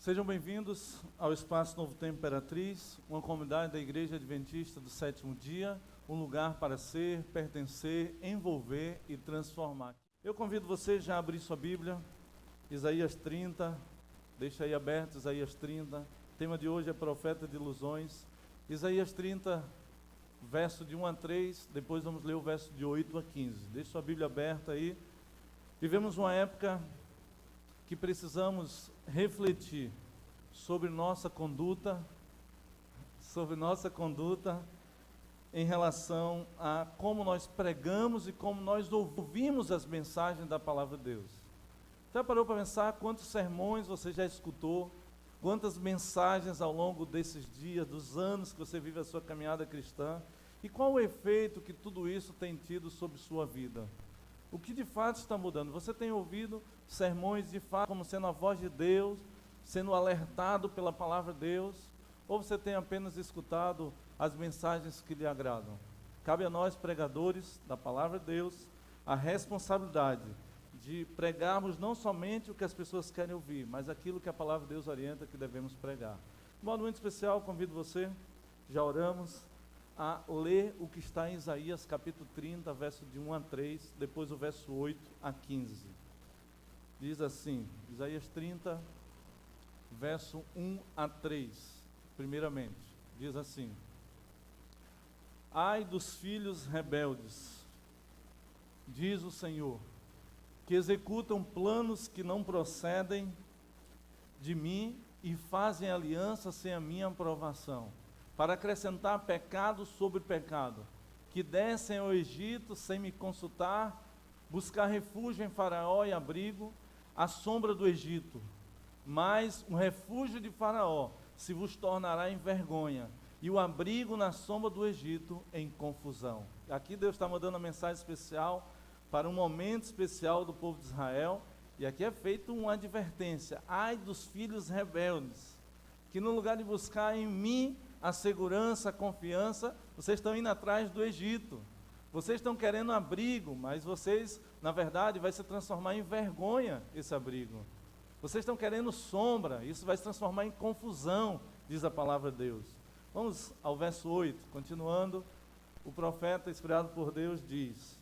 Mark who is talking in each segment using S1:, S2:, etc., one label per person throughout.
S1: Sejam bem-vindos ao Espaço Novo Tempo Imperatriz, uma comunidade da Igreja Adventista do Sétimo Dia, um lugar para ser, pertencer, envolver e transformar. Eu convido você já a abrir sua Bíblia, Isaías 30, deixa aí aberto, Isaías 30. O tema de hoje é Profeta de Ilusões. Isaías 30, verso de 1 a 3, depois vamos ler o verso de 8 a 15. Deixe sua Bíblia aberta aí. Vivemos uma época que precisamos refletir sobre nossa conduta em relação a como nós pregamos e como nós ouvimos as mensagens da palavra de Deus. Já parou para pensar quantos sermões você já escutou, quantas mensagens ao longo desses dias, dos anos que você vive a sua caminhada cristã, e qual o efeito que tudo isso tem tido sobre sua vida? O que de fato está mudando? Você tem ouvido sermões de fato como sendo a voz de Deus, sendo alertado pela palavra de Deus, ou você tem apenas escutado as mensagens que lhe agradam? Cabe a nós, pregadores da palavra de Deus, a responsabilidade de pregarmos não somente o que as pessoas querem ouvir, mas aquilo que a palavra de Deus orienta que devemos pregar. De modo muito especial, convido você, já oramos, a ler o que está em Isaías capítulo 30, verso de 1 a 3, depois o verso 8 a 15. Diz assim, Isaías 30, verso 1 a 3, primeiramente, diz assim: Ai dos filhos rebeldes, diz o Senhor, que executam planos que não procedem de mim e fazem aliança sem a minha aprovação, para acrescentar pecado sobre pecado, que descem ao Egito sem me consultar, buscar refúgio em Faraó e abrigo, à sombra do Egito. Mas o refúgio de Faraó se vos tornará em vergonha, e o abrigo na sombra do Egito em confusão. Aqui Deus está mandando uma mensagem especial para um momento especial do povo de Israel, e aqui é feita uma advertência: ai dos filhos rebeldes, que no lugar de buscar em mim a segurança, a confiança, vocês estão indo atrás do Egito. Vocês estão querendo abrigo, mas vocês, na verdade, vai se transformar em vergonha esse abrigo. Vocês estão querendo sombra, isso vai se transformar em confusão, diz a palavra de Deus. Vamos ao verso 8, continuando, o profeta inspirado por Deus diz: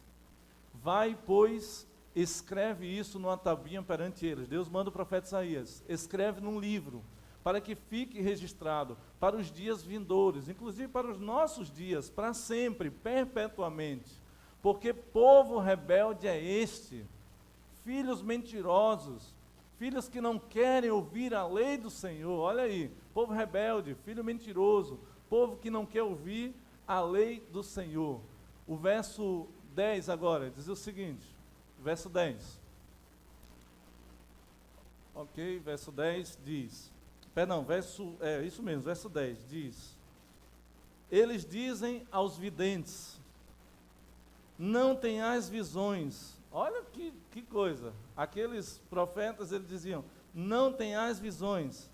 S1: Vai, pois, escreve isso numa tabuinha perante eles. Deus manda o profeta Isaías, escreve num livro, para que fique registrado para os dias vindouros, inclusive para os nossos dias, para sempre, perpetuamente. Porque povo rebelde é este, filhos mentirosos, filhos que não querem ouvir a lei do Senhor. Olha aí, povo rebelde, filho mentiroso, povo que não quer ouvir a lei do Senhor. O verso 10 agora, diz o seguinte, verso 10. Ok, verso 10 diz... verso 10 diz: Eles dizem aos videntes, não tenhais visões. Olha que coisa, aqueles profetas eles diziam, não tenhais visões,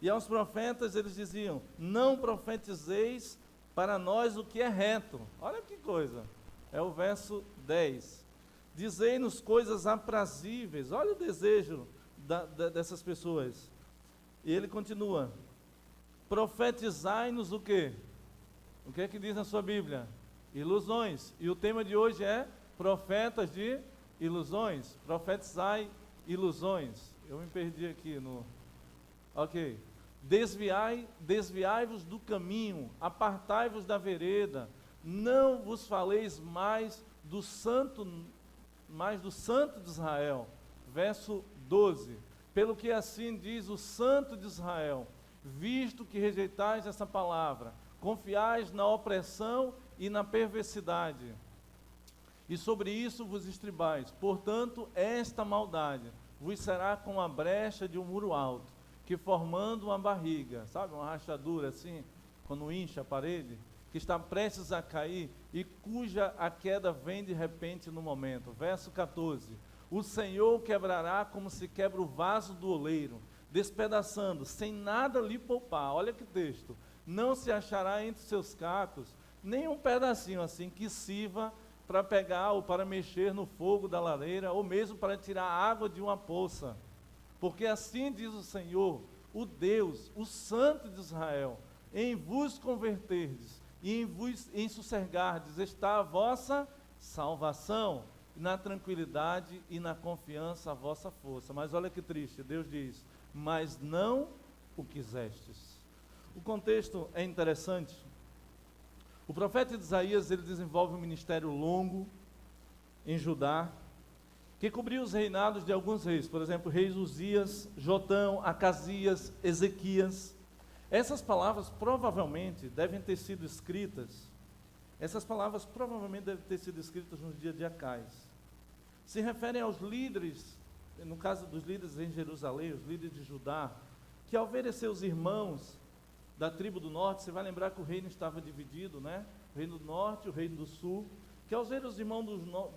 S1: e aos profetas eles diziam, não profetizeis para nós o que é reto. Olha que coisa, é o verso 10, dizei-nos coisas aprazíveis. Olha o desejo dessas pessoas. E ele continua, profetizai-nos o quê? O que é que diz na sua Bíblia? Ilusões. E o tema de hoje é profetas de ilusões. Profetizai ilusões. Eu me perdi aqui no... Ok. Desviai-vos do caminho, apartai-vos da vereda, não vos faleis mais do santo de Israel. Verso 12. Pelo que assim diz o Santo de Israel, visto que rejeitais essa palavra, confiais na opressão e na perversidade, e sobre isso vos estribais, portanto, esta maldade vos será como a brecha de um muro alto, que formando uma barriga, sabe, uma rachadura assim, quando incha a parede, que está prestes a cair, e cuja a queda vem de repente no momento. Verso 14. O Senhor quebrará como se quebra o vaso do oleiro, despedaçando, sem nada lhe poupar. Olha que texto. Não se achará entre seus cacos nem um pedacinho assim que sirva para pegar ou para mexer no fogo da lareira, ou mesmo para tirar água de uma poça. Porque assim diz o Senhor, o Deus, o Santo de Israel, em vos converterdes e em sossegardes está a vossa salvação, na tranquilidade e na confiança a vossa força. Mas olha que triste, Deus diz, mas não o quisestes. O contexto é interessante. O profeta Isaías, ele desenvolve um ministério longo em Judá, que cobriu os reinados de alguns reis, por exemplo, reis Uzias, Jotão, Acasias, Ezequias. Essas palavras provavelmente devem ter sido escritas, no dia de Acais. Se referem aos líderes, no caso dos líderes em Jerusalém, os líderes de Judá, que ao verem seus irmãos da tribo do norte, você vai lembrar que o reino estava dividido, né? O reino do norte e o reino do sul, que ao ver os irmãos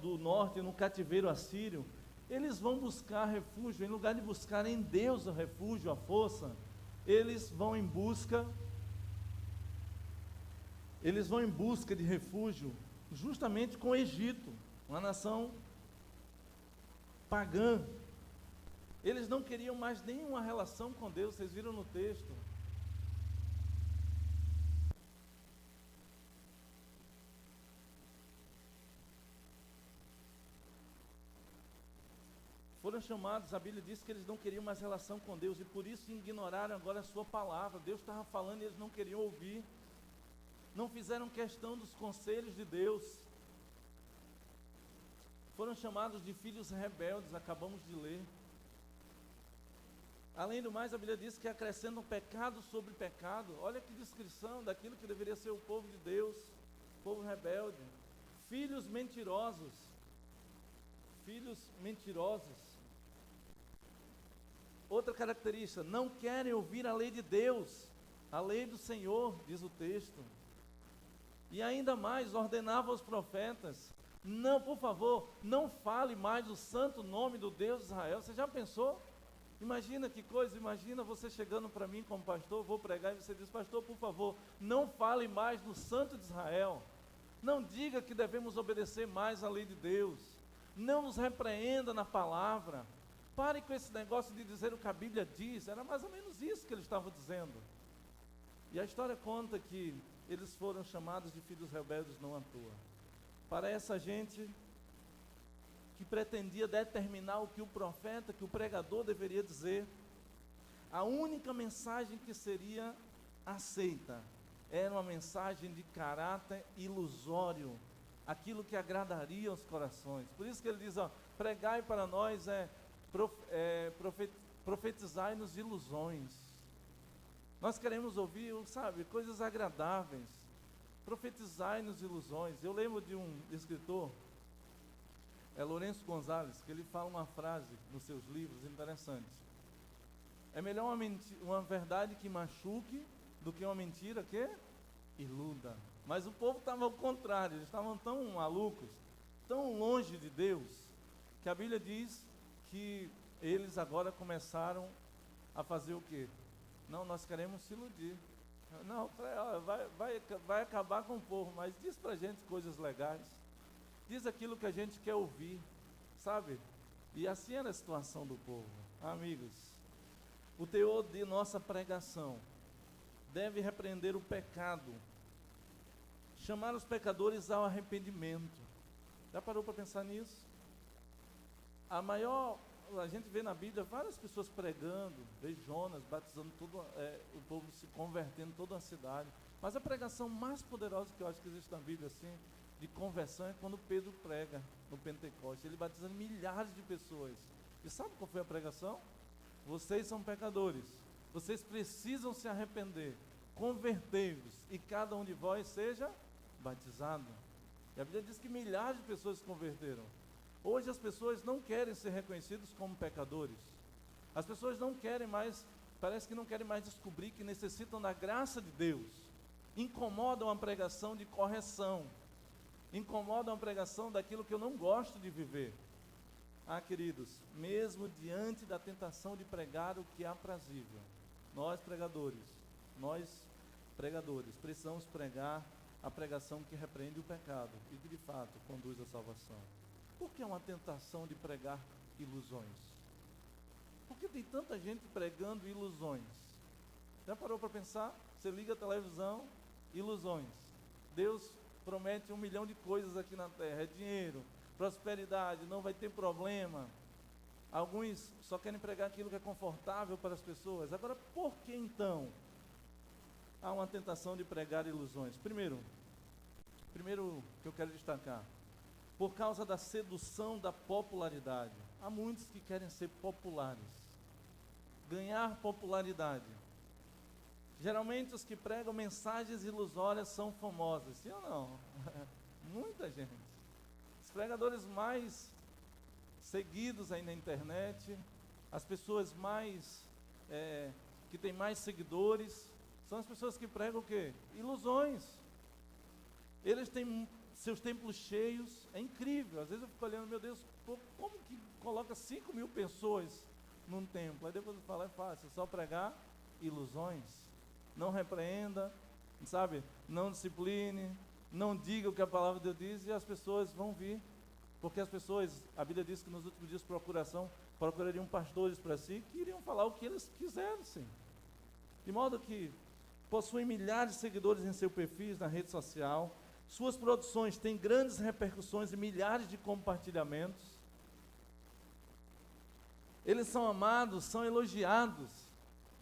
S1: do norte no cativeiro assírio, eles vão buscar refúgio, em lugar de buscar em Deus o refúgio, a força, eles vão em busca de refúgio, justamente com o Egito, uma nação pagã. Eles não queriam mais nenhuma relação com Deus, vocês viram no texto. Foram chamados, a Bíblia diz que eles não queriam mais relação com Deus, e por isso ignoraram agora a sua palavra. Deus estava falando e eles não queriam ouvir, não fizeram questão dos conselhos de Deus. Foram chamados de filhos rebeldes, acabamos de ler. Além do mais, a Bíblia diz que acrescentam pecado sobre pecado. Olha que descrição daquilo que deveria ser o povo de Deus, povo rebelde. Filhos mentirosos. Outra característica, não querem ouvir a lei de Deus, a lei do Senhor, diz o texto. E ainda mais, ordenava aos profetas, não, por favor, não fale mais o santo nome do Deus de Israel. Você já pensou? Imagina que coisa, imagina você chegando para mim como pastor, vou pregar e você diz, pastor, por favor, não fale mais do santo de Israel. Não diga que devemos obedecer mais à lei de Deus. Não nos repreenda na palavra. Pare com esse negócio de dizer o que a Bíblia diz. Era mais ou menos isso que eles estavam dizendo. E a história conta que eles foram chamados de filhos rebeldes não à toa. Para essa gente que pretendia determinar o que o profeta, que o pregador deveria dizer, a única mensagem que seria aceita era uma mensagem de caráter ilusório, aquilo que agradaria aos corações. Por isso que ele diz, ó, pregai para nós profetizai-nos ilusões. Nós queremos ouvir, sabe, coisas agradáveis. Profetizai-nos ilusões. Eu lembro de um escritor, Lourenço Gonzalez, que ele fala uma frase nos seus livros interessante. É melhor uma verdade que machuque do que uma mentira que iluda. Mas o povo estava ao contrário, eles estavam tão malucos, tão longe de Deus, que a Bíblia diz que eles agora começaram a fazer o quê? Não, nós queremos se iludir. Não, vai acabar com o povo, mas diz pra gente coisas legais. Diz aquilo que a gente quer ouvir, sabe? E assim era a situação do povo. Amigos, o teor de nossa pregação deve repreender o pecado, chamar os pecadores ao arrependimento. Já parou para pensar nisso? A gente vê na Bíblia várias pessoas pregando, vê Jonas batizando o povo se convertendo toda a cidade. Mas a pregação mais poderosa que eu acho que existe na Bíblia, assim, de conversão, é quando Pedro prega no Pentecostes. Ele batiza milhares de pessoas. E sabe qual foi a pregação? Vocês são pecadores, vocês precisam se arrepender, convertei-vos, e cada um de vós seja batizado. E a Bíblia diz que milhares de pessoas se converteram. Hoje as pessoas não querem ser reconhecidos como pecadores. As pessoas não querem mais, parece que não querem mais descobrir que necessitam da graça de Deus. Incomodam a pregação de correção. Incomodam a pregação daquilo que eu não gosto de viver. Ah, queridos, mesmo diante da tentação de pregar o que é aprazível, nós pregadores, precisamos pregar a pregação que repreende o pecado e que de fato conduz à salvação. Por que é uma tentação de pregar ilusões? Por que tem tanta gente pregando ilusões? Já parou para pensar? Você liga a televisão, ilusões. Deus promete 1 milhão de coisas aqui na terra, é dinheiro, prosperidade, não vai ter problema. Alguns só querem pregar aquilo que é confortável para as pessoas. Agora, por que então há uma tentação de pregar ilusões? Primeiro que eu quero destacar, por causa da sedução da popularidade. Há muitos que querem ser populares, ganhar popularidade. Geralmente os que pregam mensagens ilusórias são famosos, sim ou não? Muita gente. Os pregadores mais seguidos aí na internet, as pessoas que têm mais seguidores, são as pessoas que pregam o quê? Ilusões. Eles têm seus templos cheios, é incrível. Às vezes eu fico olhando, meu Deus, como que coloca 5.000 pessoas num templo? Aí depois eu falo, é fácil, é só pregar ilusões. Não repreenda, sabe? Não discipline, não diga o que a palavra de Deus diz, e as pessoas vão vir. Porque as pessoas, a Bíblia diz que nos últimos dias procurariam pastores para si, que iriam falar o que eles quisessem. De modo que possuem milhares de seguidores em seu perfil na rede social, suas produções têm grandes repercussões e milhares de compartilhamentos. Eles são amados, são elogiados.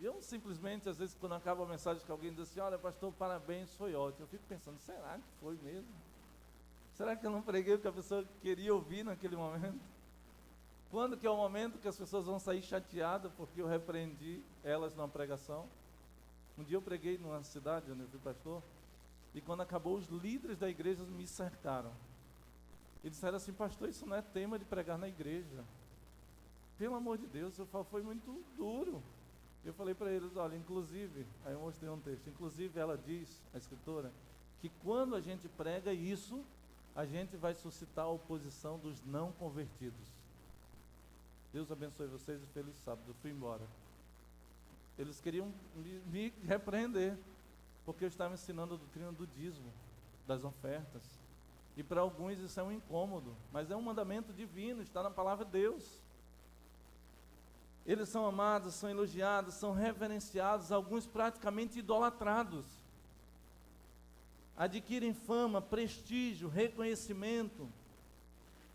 S1: E eu simplesmente, às vezes, quando acaba a mensagem que alguém diz assim, olha pastor, parabéns, foi ótimo. Eu fico pensando, será que foi mesmo? Será que eu não preguei o que a pessoa queria ouvir naquele momento? Quando que é o momento que as pessoas vão sair chateadas porque eu repreendi elas numa pregação? Um dia eu preguei numa cidade onde eu fui pastor, e quando acabou, os líderes da igreja me cercaram. E disseram assim, pastor, isso não é tema de pregar na igreja. Pelo amor de Deus, eu falo, foi muito duro. Eu falei para eles, olha, inclusive, aí eu mostrei um texto, inclusive ela diz, a escritora, que quando a gente prega isso, a gente vai suscitar a oposição dos não convertidos. Deus abençoe vocês e feliz sábado. Eu fui embora. Eles queriam me repreender, porque eu estava ensinando a doutrina do dízimo, das ofertas. E para alguns isso é um incômodo, mas é um mandamento divino, está na palavra de Deus. Eles são amados, são elogiados, são reverenciados, alguns praticamente idolatrados. Adquirem fama, prestígio, reconhecimento.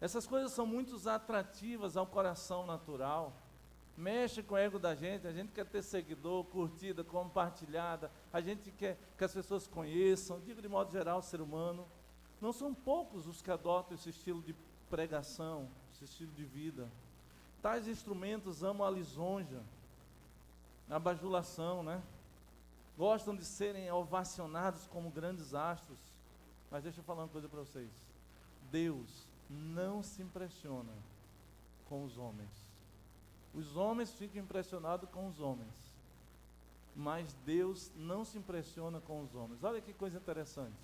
S1: Essas coisas são muito atrativas ao coração natural. Mexe com o ego da gente, a gente quer ter seguidor, curtida, compartilhada, a gente quer que as pessoas conheçam, digo de modo geral, o ser humano. Não são poucos os que adotam esse estilo de pregação, esse estilo de vida. Tais instrumentos amam a lisonja, a bajulação, né? Gostam de serem ovacionados como grandes astros. Mas deixa eu falar uma coisa para vocês. Deus não se impressiona com os homens. Os homens ficam impressionados com os homens. Mas Deus não se impressiona com os homens. Olha que coisa interessante.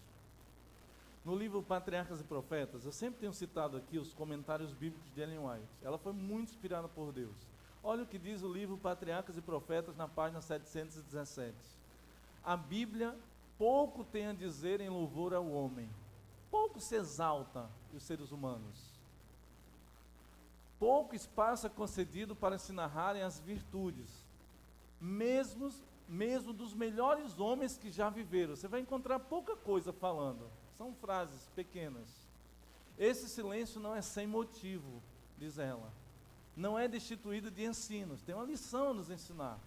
S1: No livro Patriarcas e Profetas, eu sempre tenho citado aqui os comentários bíblicos de Ellen White. Ela foi muito inspirada por Deus. Olha o que diz o livro Patriarcas e Profetas na página 717. A Bíblia pouco tem a dizer em louvor ao homem. Pouco se exalta os seres humanos. Pouco espaço é concedido para se narrarem as virtudes. Mesmo dos melhores homens que já viveram. Você vai encontrar pouca coisa falando. São frases pequenas. Esse silêncio não é sem motivo, diz ela. Não é destituído de ensinos. Tem uma lição a nos ensinar.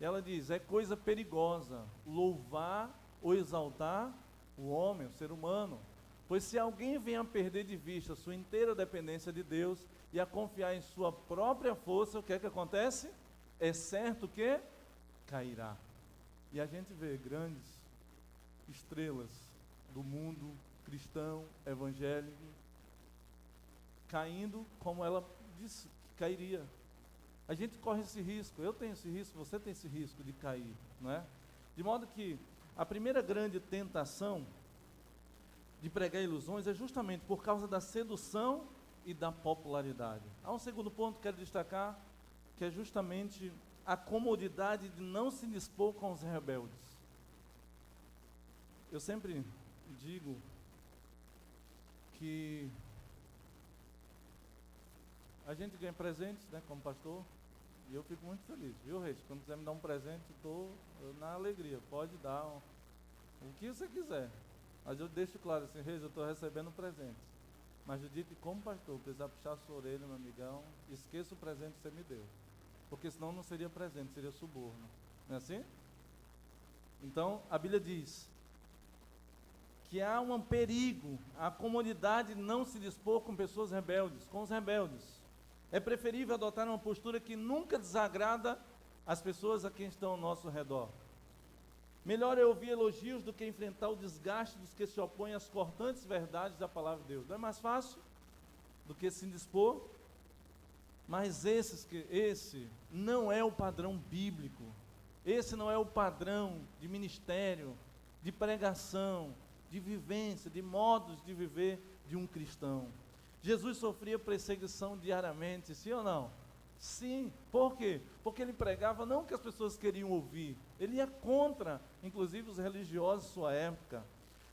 S1: Ela diz, é coisa perigosa louvar ou exaltar o homem, o ser humano. Pois se alguém vem a perder de vista sua inteira dependência de Deus e a confiar em sua própria força, o que é que acontece? É certo que cairá. E a gente vê grandes estrelas do mundo cristão, evangélico, caindo como ela disse que cairia. A gente corre esse risco, eu tenho esse risco, você tem esse risco de cair, não é? De modo que a primeira grande tentação de pregar ilusões é justamente por causa da sedução e da popularidade. Há um segundo ponto que quero destacar, que é justamente a comodidade de não se dispor com os rebeldes. Eu sempre digo que a gente ganha presentes, né, como pastor, E eu fico muito feliz, viu, Reis? Quando quiser me dar um presente, estou na alegria. Pode dar o que você quiser. Mas eu deixo claro assim, Reis, eu estou recebendo um presente. Mas eu digo que como pastor, precisar puxar a sua orelha, meu amigão, esqueça o presente que você me deu. Porque senão não seria presente, seria suborno. Não é assim? Então, a Bíblia diz que há um perigo a comunidade não se dispor com pessoas rebeldes, com os rebeldes. É preferível adotar uma postura que nunca desagrada as pessoas a quem estão ao nosso redor. Melhor é ouvir elogios do que enfrentar o desgaste dos que se opõem às cortantes verdades da palavra de Deus. Não é mais fácil do que se indispor? Mas esse não é o padrão bíblico. Esse não é o padrão de ministério, de pregação, de vivência, de modos de viver de um cristão. Jesus sofria perseguição diariamente, sim ou não? Sim. Por quê? Porque ele pregava não o que as pessoas queriam ouvir. Ele ia contra, inclusive, os religiosos de sua época.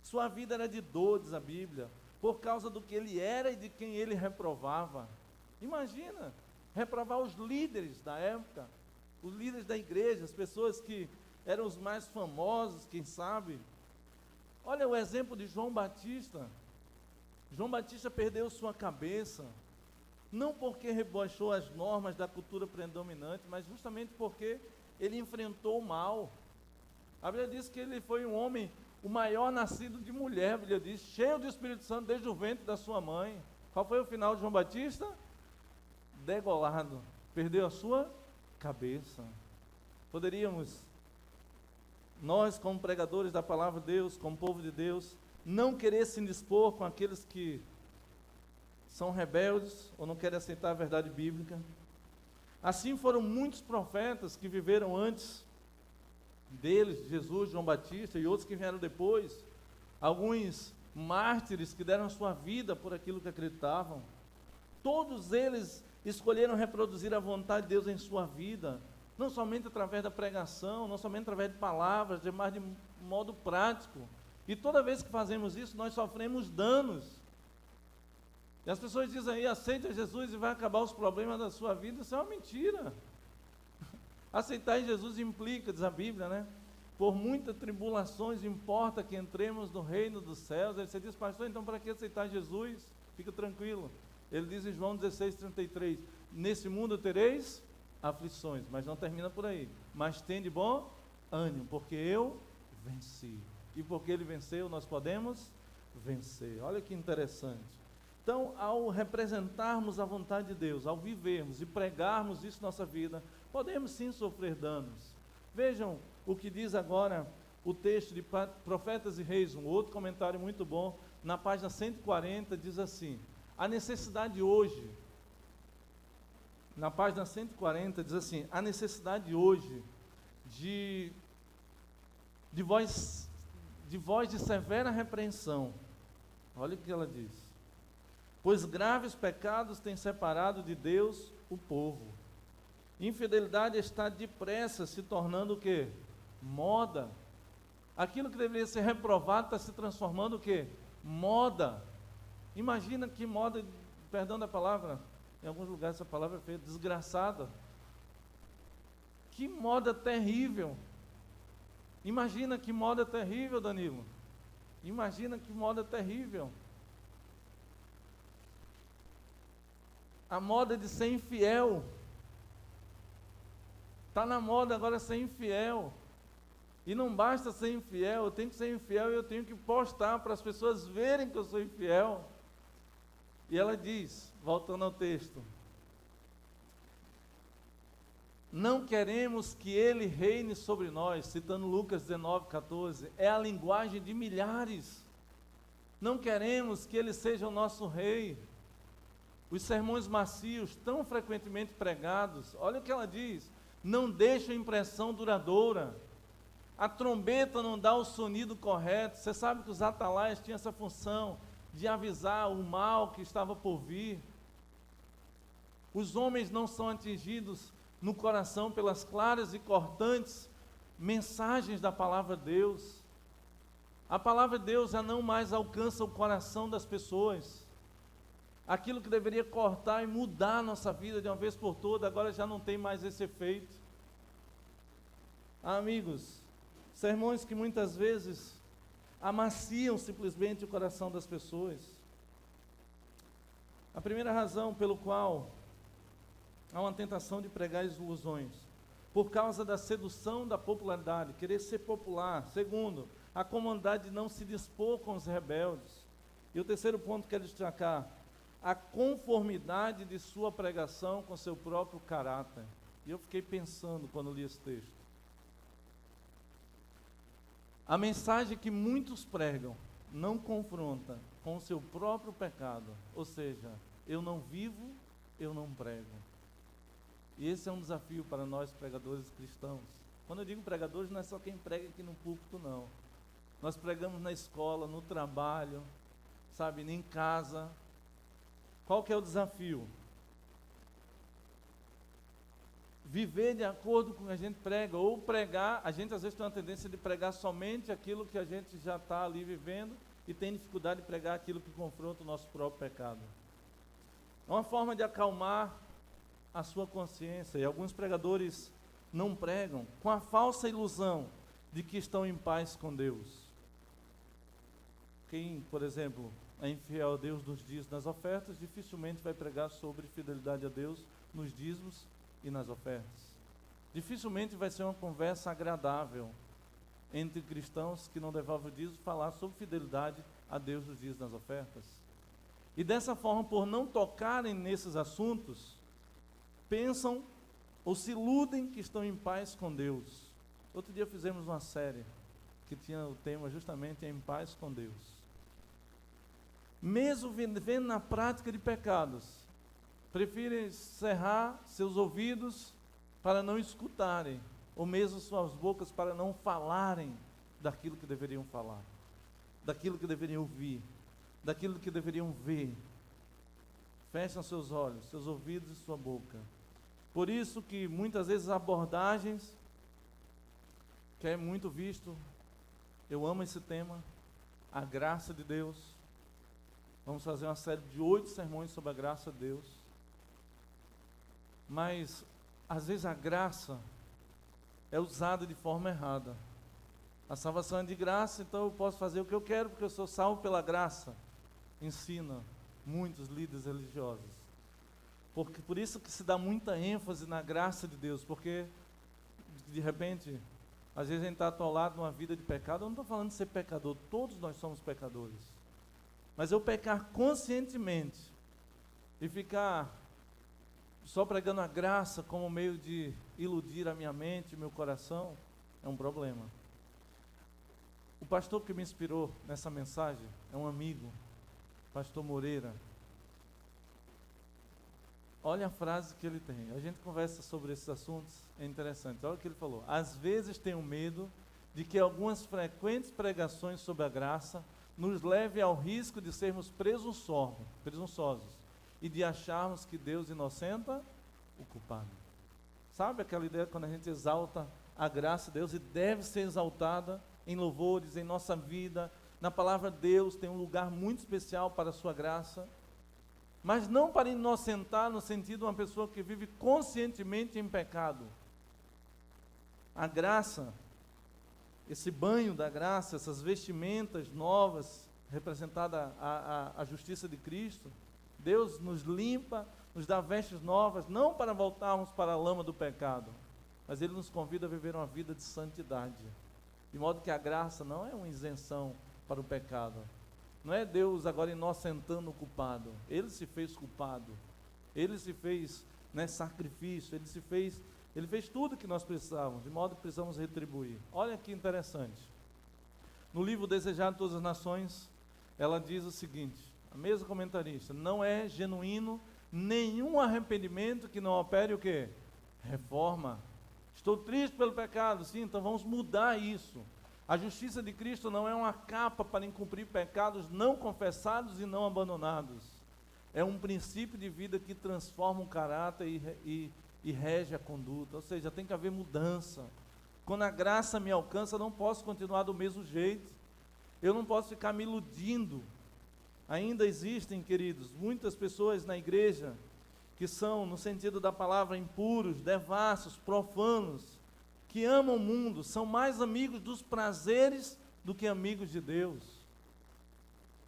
S1: Sua vida era de dor, diz a Bíblia, por causa do que ele era e de quem ele reprovava. Imagina, reprovar os líderes da época, os líderes da igreja, as pessoas que eram os mais famosos, quem sabe. Olha o exemplo de João Batista. João Batista perdeu sua cabeça, não porque rebaixou as normas da cultura predominante, mas justamente porque ele enfrentou o mal. A Bíblia diz que ele foi um homem, o maior nascido de mulher, a Bíblia diz, cheio do Espírito Santo desde o ventre da sua mãe. Qual foi o final de João Batista? Degolado, perdeu a sua cabeça. Poderíamos, nós como pregadores da palavra de Deus, como povo de Deus, não querer se indispor com aqueles que são rebeldes ou não querem aceitar a verdade bíblica. Assim foram muitos profetas que viveram antes deles, Jesus, João Batista e outros que vieram depois, alguns mártires que deram sua vida por aquilo que acreditavam. Todos eles escolheram reproduzir a vontade de Deus em sua vida, não somente através da pregação, não somente através de palavras, mas de modo prático. E toda vez que fazemos isso, nós sofremos danos. E as pessoas dizem aí, aceita Jesus e vai acabar os problemas da sua vida. Isso é uma mentira. Aceitar Jesus implica, diz a Bíblia, né? Por muitas tribulações importa que entremos no reino dos céus. Aí você diz, pastor, então para que aceitar Jesus? Fica tranquilo. Ele diz em João 16:33, nesse mundo tereis aflições, mas não termina por aí. Mas tende bom ânimo, porque eu venci. E porque ele venceu, nós podemos vencer. Olha que interessante. Então, ao representarmos a vontade de Deus, ao vivermos e pregarmos isso na nossa vida, podemos sim sofrer danos. Vejam o que diz agora o texto de Profetas e Reis, um outro comentário muito bom, na página 140, diz assim, a necessidade hoje, na página 140, diz assim, a necessidade hoje de voz de severa repreensão. Olha o que ela diz. Pois graves pecados têm separado de Deus o povo. Infidelidade está depressa se tornando o quê? Moda. Aquilo que deveria ser reprovado está se transformando o quê? Moda. Imagina que moda, perdão da palavra, em alguns lugares essa palavra é feia, desgraçada. Que moda terrível. Imagina que moda terrível, Danilo. Imagina que moda terrível. A moda de ser infiel. Está na moda agora ser infiel. E não basta ser infiel, eu tenho que ser infiel e eu tenho que postar para as pessoas verem que eu sou infiel. E ela diz, voltando ao texto, não queremos que ele reine sobre nós, citando Lucas 19:14, é a linguagem de milhares. Não queremos que ele seja o nosso rei. Os sermões macios, tão frequentemente pregados, olha o que ela diz, não deixam impressão duradoura. A trombeta não dá o sonido correto. Você sabe que os atalaias tinham essa função de avisar o mal que estava por vir. Os homens não são atingidos no coração pelas claras e cortantes mensagens da palavra de Deus. A palavra de Deus já não mais alcança o coração das pessoas. Aquilo que deveria cortar e mudar a nossa vida de uma vez por todas, agora já não tem mais esse efeito. Amigos, sermões que muitas vezes amaciam simplesmente o coração das pessoas. A primeira razão pelo qual há uma tentação de pregar ilusões, por causa da sedução da popularidade, querer ser popular. Segundo, a comodidade de não se dispor com os rebeldes. E o terceiro ponto que quero destacar, a conformidade de sua pregação com seu próprio caráter. E eu fiquei pensando quando li esse texto. A mensagem que muitos pregam não confronta com o seu próprio pecado. Ou seja, eu não vivo, eu não prego. E esse é um desafio para nós pregadores cristãos. Quando eu digo pregadores, não é só quem prega aqui no púlpito, não. Nós pregamos na escola, no trabalho, sabe, em casa. Qual que é o desafio? Viver de acordo com o que a gente prega, ou pregar. A gente às vezes tem uma tendência de pregar somente aquilo que a gente já está ali vivendo e tem dificuldade de pregar aquilo que confronta o nosso próprio pecado. É uma forma de acalmar a sua consciência, e alguns pregadores não pregam com a falsa ilusão de que estão em paz com Deus. Quem, por exemplo, é infiel a Deus nos dízimos e nas ofertas, dificilmente vai pregar sobre fidelidade a Deus nos dízimos e nas ofertas. Dificilmente vai ser uma conversa agradável entre cristãos que não devolvem o dízimo falar sobre fidelidade a Deus nos dízimos e nas ofertas. E dessa forma, por não tocarem nesses assuntos, pensam ou se iludem que estão em paz com Deus. Outro dia fizemos uma série que tinha o tema justamente em paz com Deus. Mesmo vivendo na prática de pecados, preferem cerrar seus ouvidos para não escutarem, ou mesmo suas bocas para não falarem daquilo que deveriam falar, daquilo que deveriam ouvir, daquilo que deveriam ver. Fecham seus olhos, seus ouvidos e sua boca. Por isso que muitas vezes abordagens, que é muito visto, eu amo esse tema, a graça de Deus. Vamos fazer uma série de 8 sermões sobre a graça de Deus. Mas, às vezes a graça é usada de forma errada. A salvação é de graça, então eu posso fazer o que eu quero, porque eu sou salvo pela graça. Ensina muitos líderes religiosos. Porque, por isso que se dá muita ênfase na graça de Deus, porque, de repente, às vezes a gente está atolado numa vida de pecado. Eu não estou falando de ser pecador, todos nós somos pecadores. Mas eu pecar conscientemente e ficar só pregando a graça como meio de iludir a minha mente e meu coração, é um problema. O pastor que me inspirou nessa mensagem é um amigo, pastor Moreira. Olha a frase que ele tem. A gente conversa sobre esses assuntos, é interessante. Olha o que ele falou. Às vezes tenho medo de que algumas frequentes pregações sobre a graça nos levem ao risco de sermos presunçosos e de acharmos que Deus inocenta o culpado. Sabe aquela ideia quando a gente exalta a graça de Deus, e deve ser exaltada em louvores, em nossa vida, na palavra de Deus, tem um lugar muito especial para a sua graça, mas não para inocentar no sentido de uma pessoa que vive conscientemente em pecado. A graça, esse banho da graça, essas vestimentas novas, representada a justiça de Cristo, Deus nos limpa, nos dá vestes novas, não para voltarmos para a lama do pecado, mas Ele nos convida a viver uma vida de santidade, de modo que a graça não é uma isenção para o pecado. Não é Deus agora inocentando o culpado. Ele se fez culpado. Ele se fez, sacrifício. Ele fez tudo que nós precisávamos, de modo que precisamos retribuir. Olha que interessante. No livro Desejado de Todas as Nações, ela diz o seguinte, a mesma comentarista: não é genuíno nenhum arrependimento que não opere o quê? Reforma. Estou triste pelo pecado, sim, então vamos mudar isso. A justiça de Cristo não é uma capa para encobrir pecados não confessados e não abandonados. É um princípio de vida que transforma o caráter e rege a conduta. Ou seja, tem que haver mudança. Quando a graça me alcança, eu não posso continuar do mesmo jeito. Eu não posso ficar me iludindo. Ainda existem, queridos, muitas pessoas na igreja que são, no sentido da palavra, impuros, devassos, profanos, que amam o mundo, são mais amigos dos prazeres do que amigos de Deus.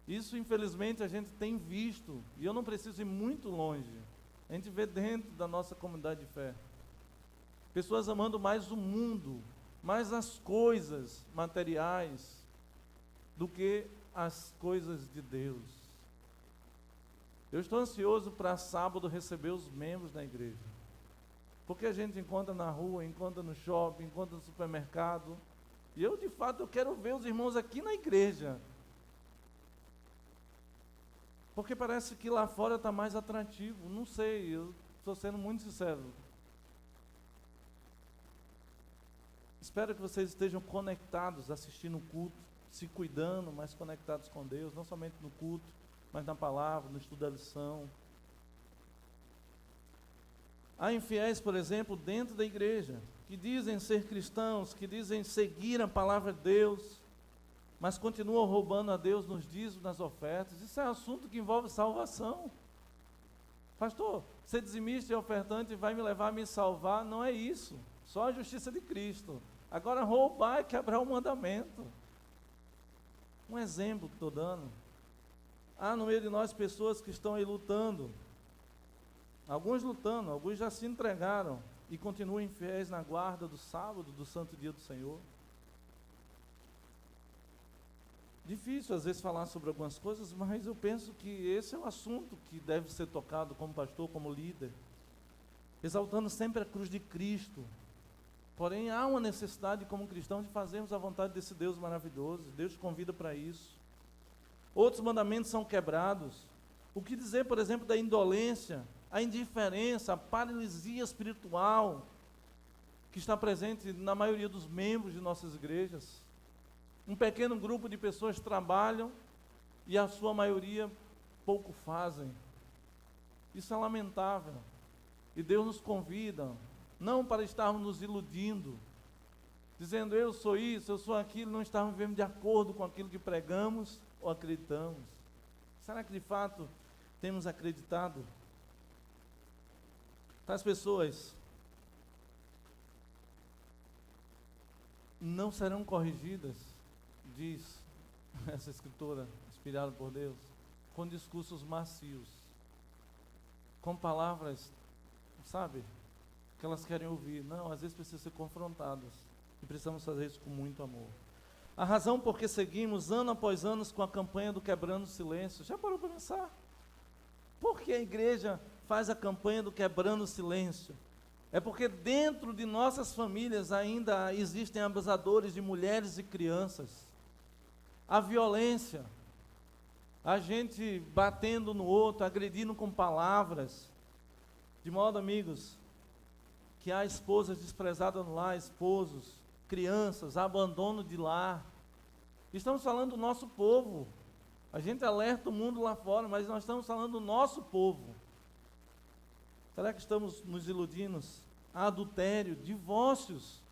S1: Isso, infelizmente, a gente tem visto, e eu não preciso ir muito longe. A gente vê dentro da nossa comunidade de fé pessoas amando mais o mundo, mais as coisas materiais, do que as coisas de Deus. Eu estou ansioso para sábado receber os membros da igreja, porque a gente encontra na rua, encontra no shopping, encontra no supermercado, e eu de fato eu quero ver os irmãos aqui na igreja, porque parece que lá fora está mais atrativo. Não sei, eu estou sendo muito sincero. Espero que vocês estejam conectados, assistindo o culto, se cuidando, mas conectados com Deus, não somente no culto, mas na palavra, no estudo da lição. Há infiéis, por exemplo, dentro da igreja, que dizem ser cristãos, que dizem seguir a palavra de Deus, mas continuam roubando a Deus nos dízimos, nas ofertas. Isso é assunto que envolve salvação. Pastor, ser dizimista e ofertante vai me levar a me salvar? Não é isso. Só a justiça de Cristo. Agora, roubar é quebrar o mandamento. Um exemplo que estou dando. Há no meio de nós pessoas que estão aí lutando. Alguns lutando, alguns já se entregaram e continuam infiéis na guarda do sábado, do santo dia do Senhor. Difícil às vezes falar sobre algumas coisas, mas eu penso que esse é o assunto que deve ser tocado como pastor, como líder, exaltando sempre a cruz de Cristo. Porém, há uma necessidade como cristão de fazermos a vontade desse Deus maravilhoso. Deus te convida para isso. Outros mandamentos são quebrados. O que dizer, por exemplo, da indolência, a indiferença, a paralisia espiritual que está presente na maioria dos membros de nossas igrejas? Um pequeno grupo de pessoas trabalham e a sua maioria pouco fazem. Isso é lamentável. E Deus nos convida, não para estarmos nos iludindo, dizendo eu sou isso, eu sou aquilo, não estarmos vivendo de acordo com aquilo que pregamos ou acreditamos. Será que de fato temos acreditado? Tais pessoas não serão corrigidas, diz essa escritora, inspirada por Deus, com discursos macios, com palavras, sabe, que elas querem ouvir. Não, às vezes precisam ser confrontadas, e precisamos fazer isso com muito amor. A razão por que seguimos ano após ano com a campanha do Quebrando o Silêncio, já parou para pensar? Por que a igreja faz a campanha do Quebrando o Silêncio? É porque dentro de nossas famílias ainda existem abusadores de mulheres e crianças. A violência, a gente batendo no outro, agredindo com palavras, de modo, amigos, que há esposas desprezadas no lar, esposos, crianças, abandono de lar. Estamos falando do nosso povo. A gente alerta o mundo lá fora, mas nós estamos falando do nosso povo. Será que estamos nos iludindo? Adultério, divórcios.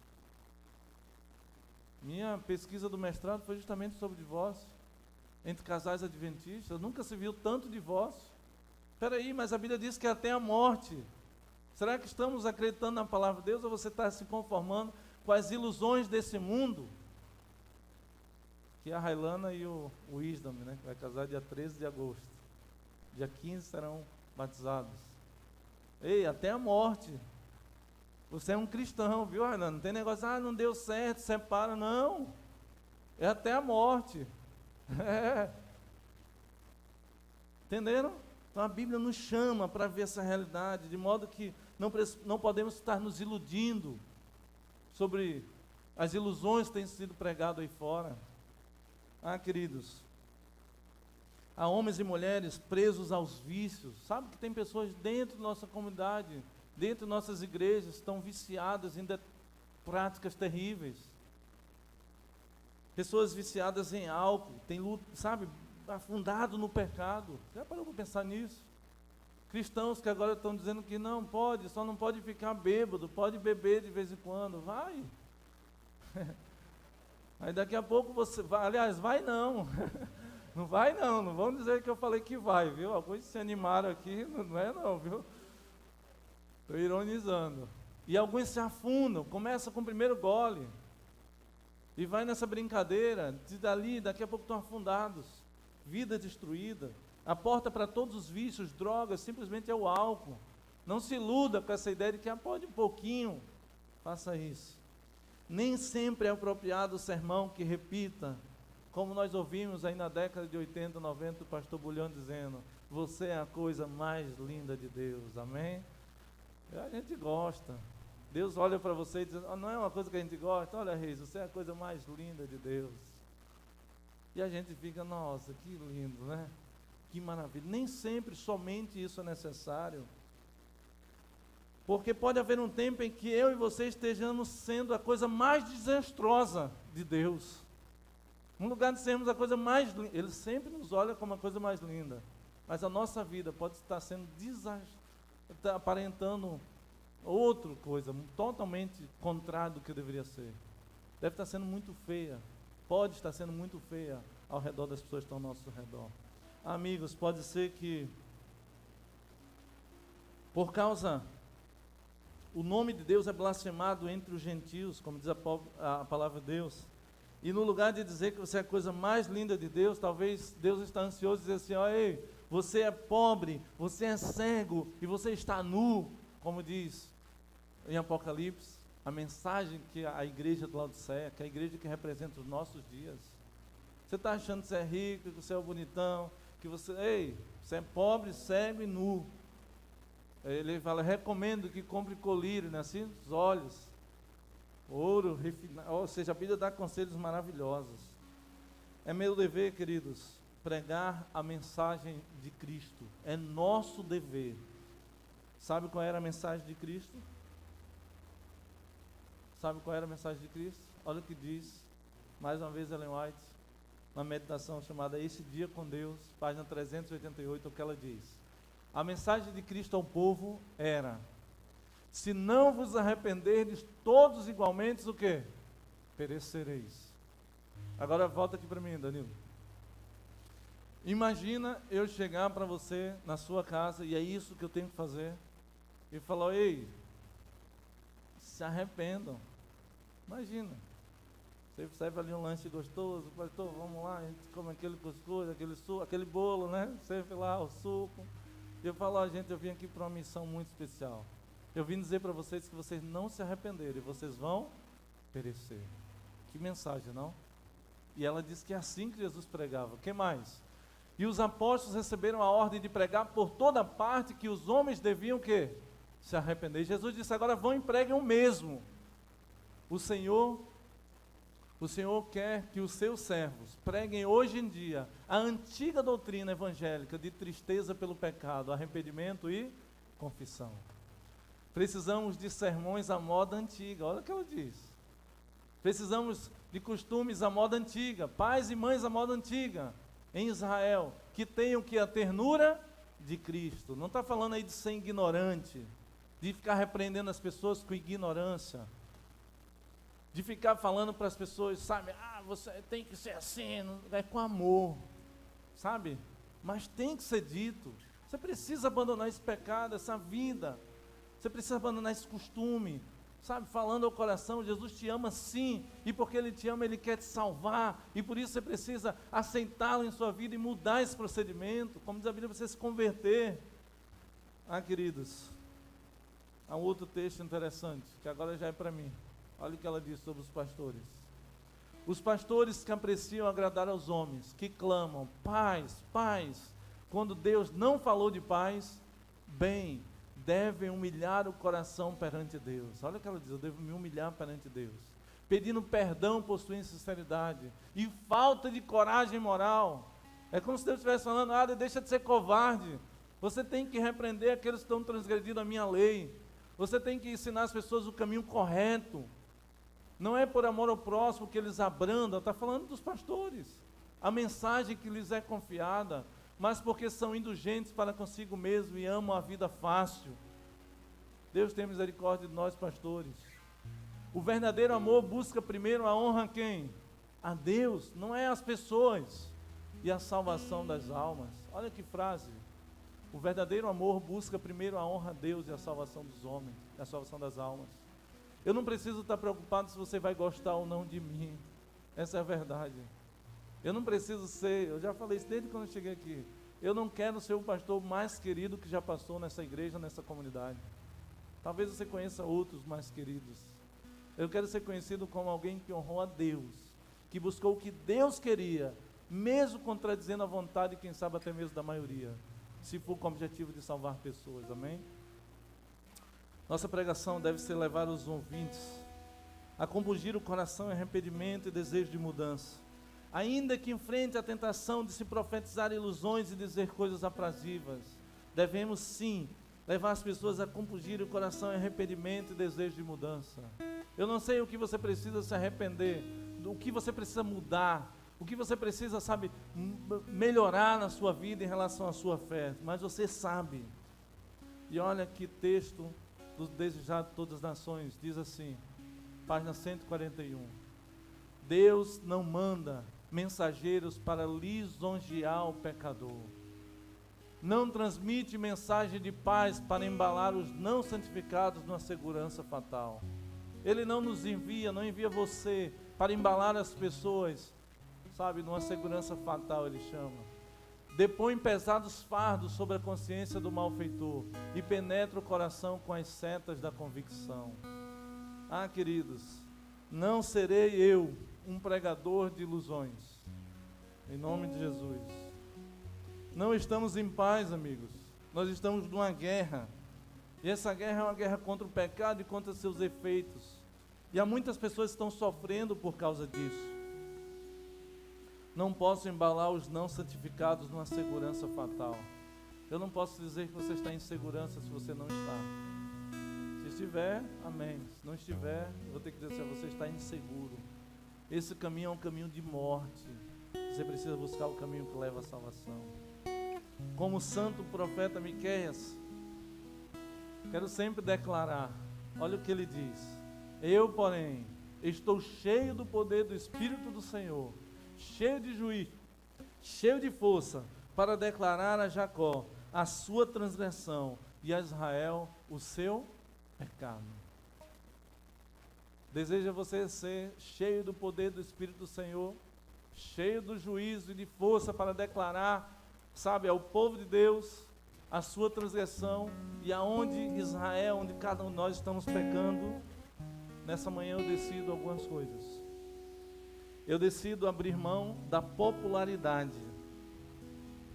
S1: Minha pesquisa do mestrado foi justamente sobre divórcio entre casais adventistas. Nunca se viu tanto divórcio. Espera aí, mas a Bíblia diz que até a morte. Será que estamos acreditando na palavra de Deus ou você está se conformando com as ilusões desse mundo? Que é a Railana e o Wisdom, né, que vai casar dia 13 de agosto. Dia 15 serão batizados. Ei, até a morte. Você é um cristão, viu, Railana? Não tem negócio, não deu certo, separa, não. É até a morte. É. Entenderam? Então a Bíblia nos chama para ver essa realidade, de modo que não podemos estar nos iludindo sobre as ilusões que têm sido pregadas aí fora. Queridos, há homens e mulheres presos aos vícios. Sabe que tem pessoas dentro da nossa comunidade, dentro de nossas igrejas, estão viciadas em práticas terríveis. Pessoas viciadas em álcool, tem luta, sabe, afundado no pecado. Já parou para pensar nisso? Cristãos que agora estão dizendo que não pode, só não pode ficar bêbado, pode beber de vez em quando. Vai. Aí daqui a pouco você vai, aliás, vai não. Não vai não, não vão dizer que eu falei que vai, viu? Alguns se animaram aqui, não é não, viu? Estou ironizando. E alguns se afundam, começa com o primeiro gole. E vai nessa brincadeira, de dali, daqui a pouco estão afundados. Vida destruída. A porta para todos os vícios, drogas, simplesmente é o álcool. Não se iluda com essa ideia de que pode um pouquinho. Faça isso. Nem sempre é apropriado o sermão que repita, como nós ouvimos aí na década de 80, 90, o pastor Bulhão dizendo: você é a coisa mais linda de Deus, amém? A gente gosta. Deus olha para você e diz: não é uma coisa que a gente gosta? Olha, Reis, você é a coisa mais linda de Deus. E a gente fica: nossa, que lindo, né? Que maravilha. Nem sempre somente isso é necessário. Porque pode haver um tempo em que eu e você estejamos sendo a coisa mais desastrosa de Deus. No lugar de sermos a coisa mais linda, Ele sempre nos olha como a coisa mais linda. Mas a nossa vida pode estar sendo aparentando outra coisa, totalmente contrário do que deveria ser. Deve estar sendo muito feia. Pode estar sendo muito feia ao redor das pessoas que estão ao nosso redor. Amigos, pode ser que, por causa... O nome de Deus é blasfemado entre os gentios, como diz a palavra de Deus. E no lugar de dizer que você é a coisa mais linda de Deus, talvez Deus está ansioso e dizer assim: ó, ei, você é pobre, você é cego e você está nu, como diz em Apocalipse, a mensagem que a igreja do Laodiceia, que é a igreja que representa os nossos dias. Você está achando que você é rico, que você é o bonitão, que você, ei, você é pobre, cego e nu. Ele fala: recomendo que compre colírio, né, assim, os olhos, ouro, refinado, ou seja, a Bíblia dá conselhos maravilhosos. É meu dever, queridos, pregar a mensagem de Cristo. É nosso dever. Sabe qual era a mensagem de Cristo? Sabe qual era a mensagem de Cristo? Olha o que diz, mais uma vez, Ellen White, na meditação chamada Esse Dia com Deus, página 388, o que ela diz. A mensagem de Cristo ao povo era: se não vos arrependerdes, todos igualmente, o quê? Perecereis. Agora volta aqui para mim, Danilo. Imagina eu chegar para você na sua casa, e é isso que eu tenho que fazer, e falar: ei, se arrependam. Imagina, você serve ali um lanche gostoso, pastor, vamos lá, a gente come aquele cuscuz, aquele suco, aquele bolo, né? Serve lá o suco. E eu falo: gente, eu vim aqui para uma missão muito especial. Eu vim dizer para vocês que vocês não se arrependerem, vocês vão perecer. Que mensagem, não? E ela disse que é assim que Jesus pregava. O que mais? E os apóstolos receberam a ordem de pregar por toda parte que os homens deviam o quê? Se arrepender. E Jesus disse: agora vão e preguem o mesmo. O Senhor quer que os seus servos preguem hoje em dia a antiga doutrina evangélica de tristeza pelo pecado, arrependimento e confissão. Precisamos de sermões à moda antiga, olha o que ela diz. Precisamos de costumes à moda antiga, pais e mães à moda antiga, em Israel, que tenham que a ternura de Cristo. Não está falando aí de ser ignorante, de ficar repreendendo as pessoas com ignorância, de ficar falando para as pessoas, sabe, você tem que ser assim, é com amor, sabe, mas tem que ser dito. Você precisa abandonar esse pecado, essa vida, você precisa abandonar esse costume, sabe, falando ao coração: Jesus te ama sim, e porque Ele te ama, Ele quer te salvar, e por isso você precisa aceitá-lo em sua vida e mudar esse procedimento, como diz a Bíblia, você se converter. Queridos, há um outro texto interessante, que agora já é para mim. Olha o que ela diz sobre os pastores. Os pastores que apreciam agradar aos homens, que clamam: paz, paz, quando Deus não falou de paz, bem, devem humilhar o coração perante Deus. Olha o que ela diz: eu devo me humilhar perante Deus, pedindo perdão por sua insinceridade e falta de coragem moral. É como se Deus estivesse falando: deixa de ser covarde, você tem que repreender aqueles que estão transgredindo a minha lei, você tem que ensinar as pessoas o caminho correto. Não é por amor ao próximo que eles abrandam, está falando dos pastores, a mensagem que lhes é confiada, mas porque são indulgentes para consigo mesmo e amam a vida fácil. Deus tem misericórdia de nós, pastores. O verdadeiro amor busca primeiro a honra a quem? A Deus, não é as pessoas. e a salvação das almas. Olha que frase. O verdadeiro amor busca primeiro a honra a Deus e a salvação dos homens, a salvação das almas. Eu não preciso estar preocupado se você vai gostar ou não de mim. Essa é a verdade. Eu não preciso ser, eu já falei isso desde quando eu cheguei aqui. Eu não quero ser o pastor mais querido que já passou nessa igreja, nessa comunidade. Talvez você conheça outros mais queridos. Eu quero ser conhecido como alguém que honrou a Deus, que buscou o que Deus queria, mesmo contradizendo a vontade, quem sabe até mesmo da maioria, se for com o objetivo de salvar pessoas, amém? Nossa pregação deve ser levar os ouvintes a compungir o coração em arrependimento e desejo de mudança, ainda que enfrente a tentação de se profetizar ilusões e dizer coisas aprazíveis. Devemos sim levar as pessoas a compungir o coração em arrependimento e desejo de mudança. Eu não sei o que você precisa se arrepender, o que você precisa mudar, o que você precisa, sabe, melhorar na sua vida em relação à sua fé, mas você sabe. E olha que texto do Desejado de Todas as Nações, diz assim, página 141. Deus não manda mensageiros para lisonjear o pecador. Não transmite mensagem de paz para embalar os não santificados numa segurança fatal. Ele não nos envia, não envia você para embalar as pessoas, sabe, numa segurança fatal, ele chama. Depõe pesados fardos sobre a consciência do malfeitor e penetra o coração com as setas da convicção. Ah, queridos, não serei eu um pregador de ilusões, em nome de Jesus. Não estamos em paz, amigos, nós estamos numa guerra, e essa guerra é uma guerra contra o pecado e contra seus efeitos, e há muitas pessoas que estão sofrendo por causa disso. Não posso embalar os não santificados numa segurança fatal. Eu não posso dizer que você está em segurança se você não está. Se estiver, amém. Se não estiver, eu vou ter que dizer assim, você está inseguro. Esse caminho é um caminho de morte. Você precisa buscar o caminho que leva à salvação. Como o santo profeta Miqueias, quero sempre declarar, olha o que ele diz. Eu, porém, estou cheio do poder do Espírito do Senhor, cheio de juízo, cheio de força, para declarar a Jacó a sua transgressão e a Israel o seu pecado. Deseja você ser cheio do poder do Espírito do Senhor, cheio do juízo e de força para declarar, sabe, ao povo de Deus a sua transgressão e aonde Israel, onde cada um de nós estamos pecando. Nessa manhã eu decido algumas coisas. Eu decido abrir mão da popularidade.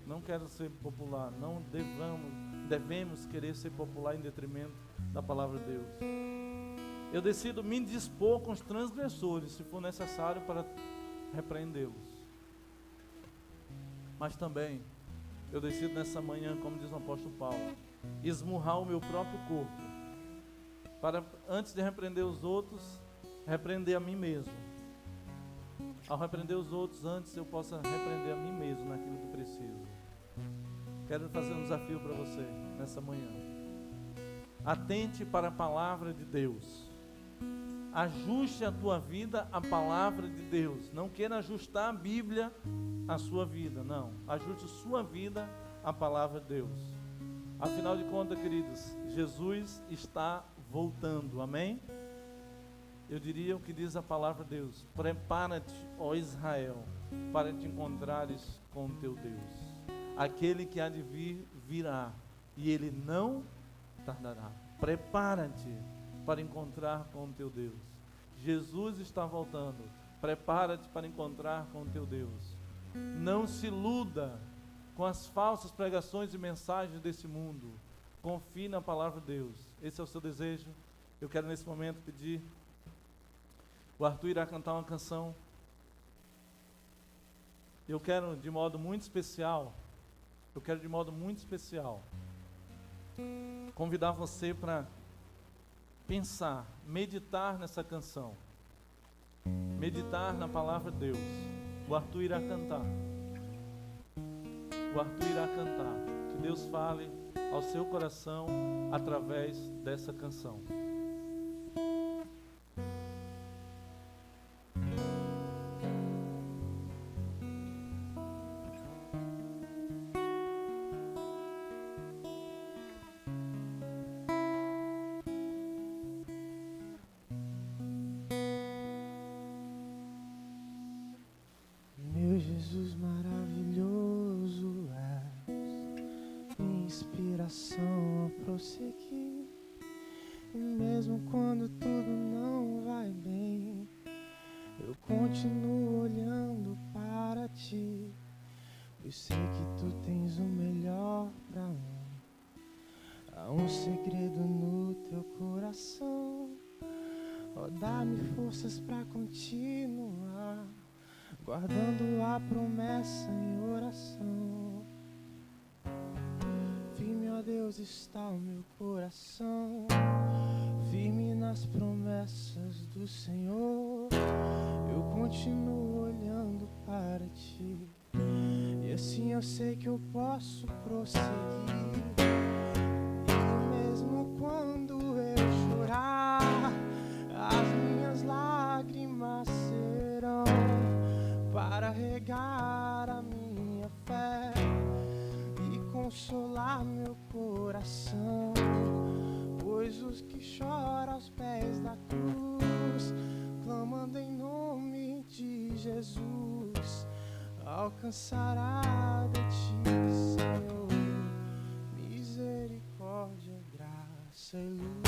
S1: Não quero ser popular, não devemos querer ser popular em detrimento da palavra de Deus. Eu decido me dispor com os transgressores, se for necessário, para repreendê-los. Mas também, eu decido nessa manhã, como diz o apóstolo Paulo, esmurrar o meu próprio corpo, para, antes de repreender os outros, repreender a mim mesmo. Ao repreender os outros, antes eu possa repreender a mim mesmo naquilo que preciso. Quero fazer um desafio para você nessa manhã. Atente para a palavra de Deus. Ajuste a tua vida à palavra de Deus. Não queira ajustar a Bíblia à sua vida, não. Ajuste a sua vida à palavra de Deus. Afinal de contas, queridos, Jesus está voltando, amém? Eu diria o que diz a palavra de Deus: prepara-te, ó Israel, para te encontrares com o teu Deus. Aquele que há de vir, virá, e ele não tardará. Prepara-te para encontrar com o teu Deus. Jesus está voltando. Prepara-te para encontrar com o teu Deus. Não se iluda com as falsas pregações e mensagens desse mundo. Confie na palavra de Deus. Esse é o seu desejo. Eu quero nesse momento pedir. O Arthur irá cantar uma canção. Eu quero de modo muito especial, convidar você para pensar, meditar nessa canção. Meditar na palavra de Deus. O Arthur irá cantar. Que Deus fale ao seu coração através dessa canção.
S2: continuo olhando para ti, pois sei que tu tens o melhor pra mim. Há um segredo no teu coração, ó, dá-me forças pra continuar, guardando a promessa em oração. Firme, ó Deus, está o meu coração, firme nas promessas do Senhor. Eu continuo olhando para ti, e assim eu sei que eu posso prosseguir. E mesmo quando eu chorar, as minhas lágrimas serão para regar a minha fé e consolar meu coração. Pois os que choram aos pés da cruz, clamando em nome de Jesus, alcançará de ti, Senhor, misericórdia, graça e luz.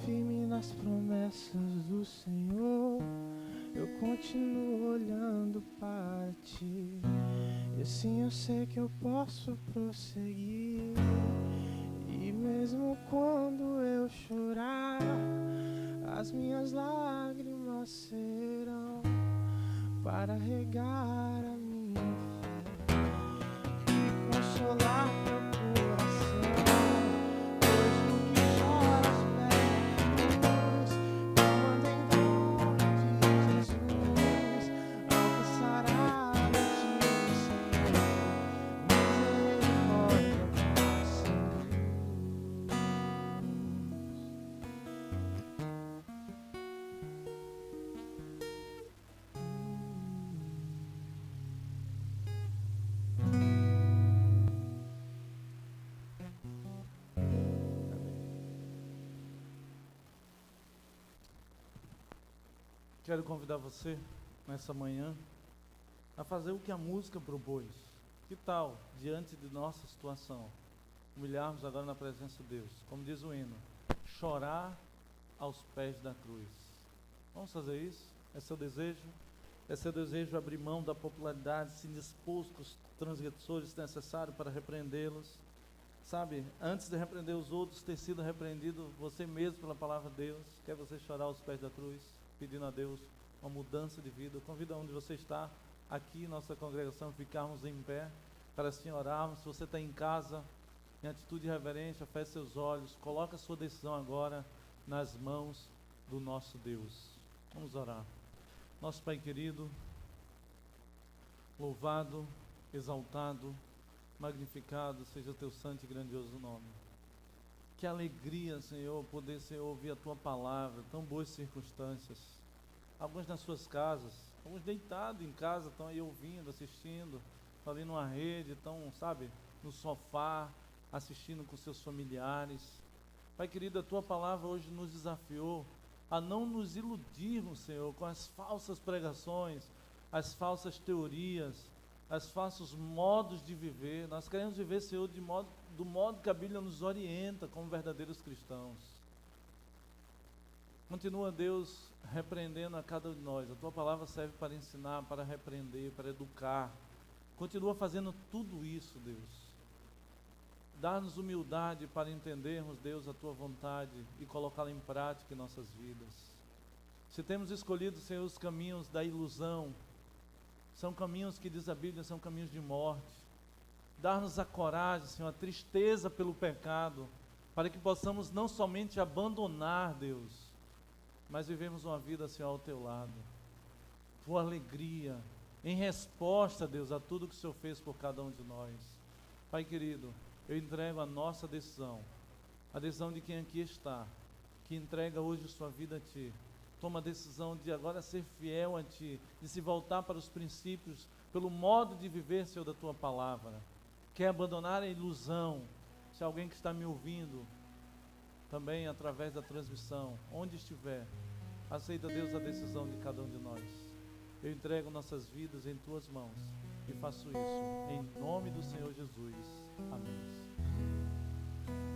S2: Firme nas promessas do Senhor, eu continuo olhando para ti, e assim eu sei que eu posso prosseguir. E mesmo quando eu chorar, as minhas lágrimas serão para regar a minha fé e consolar teu coração. Pois o que chora aos pés da cruz, clamando em nome de Jesus, alcançará de ti, Senhor, misericórdia, graça e luz.
S1: Quero convidar você, nessa manhã, a fazer o que a música propôs. Que tal, diante de nossa situação, humilharmos agora na presença de Deus? Como diz o hino, chorar aos pés da cruz. Vamos fazer isso? É seu desejo? É seu desejo abrir mão da popularidade, se indispor com os transgressores necessários para repreendê-los? Sabe, antes de repreender os outros, ter sido repreendido você mesmo pela palavra de Deus. Quer você chorar aos pés da cruz, pedindo a Deus uma mudança de vida? Eu convido onde você está, aqui, nossa congregação, ficarmos em pé, para assim orarmos. Se você está em casa, Em atitude de reverência, feche seus olhos, coloque a sua decisão agora nas mãos do nosso Deus. Vamos orar. Nosso Pai querido, louvado, exaltado, magnificado seja o teu santo e grandioso nome. Que alegria, Senhor, poder, Senhor, ouvir a tua palavra, tão boas circunstâncias. Alguns nas suas casas, alguns deitados em casa, estão aí ouvindo, assistindo, estão ali numa rede, estão, sabe, no sofá, assistindo com seus familiares. Pai querido, a tua palavra hoje nos desafiou a não nos iludirmos, Senhor, com as falsas pregações, as falsas teorias, os falsos modos de viver. Nós queremos viver, Senhor, do modo que a Bíblia nos orienta como verdadeiros cristãos. Continua, Deus, repreendendo a cada um de nós. A tua palavra serve para ensinar, para repreender, para educar. Continua fazendo tudo isso, Deus. Dá-nos humildade para entendermos, Deus, a tua vontade e colocá-la em prática em nossas vidas. Se temos escolhido, Senhor, os caminhos da ilusão, são caminhos que, diz a Bíblia, são caminhos de morte. Dar-nos a coragem, Senhor, a tristeza pelo pecado, para que possamos não somente abandonar, Deus, mas vivemos uma vida, Senhor, ao teu lado. Tua alegria, em resposta, Deus, a tudo que o Senhor fez por cada um de nós. Pai querido, eu entrego a nossa decisão, a decisão de quem aqui está, que entrega hoje sua vida a Ti. Toma a decisão de agora ser fiel a Ti, de se voltar para os princípios, pelo modo de viver, Senhor, da Tua palavra. Quer abandonar a ilusão. Se alguém que está me ouvindo, também através da transmissão, onde estiver, aceita, Deus, a decisão de cada um de nós. Eu entrego nossas vidas em Tuas mãos e faço isso em nome do Senhor Jesus.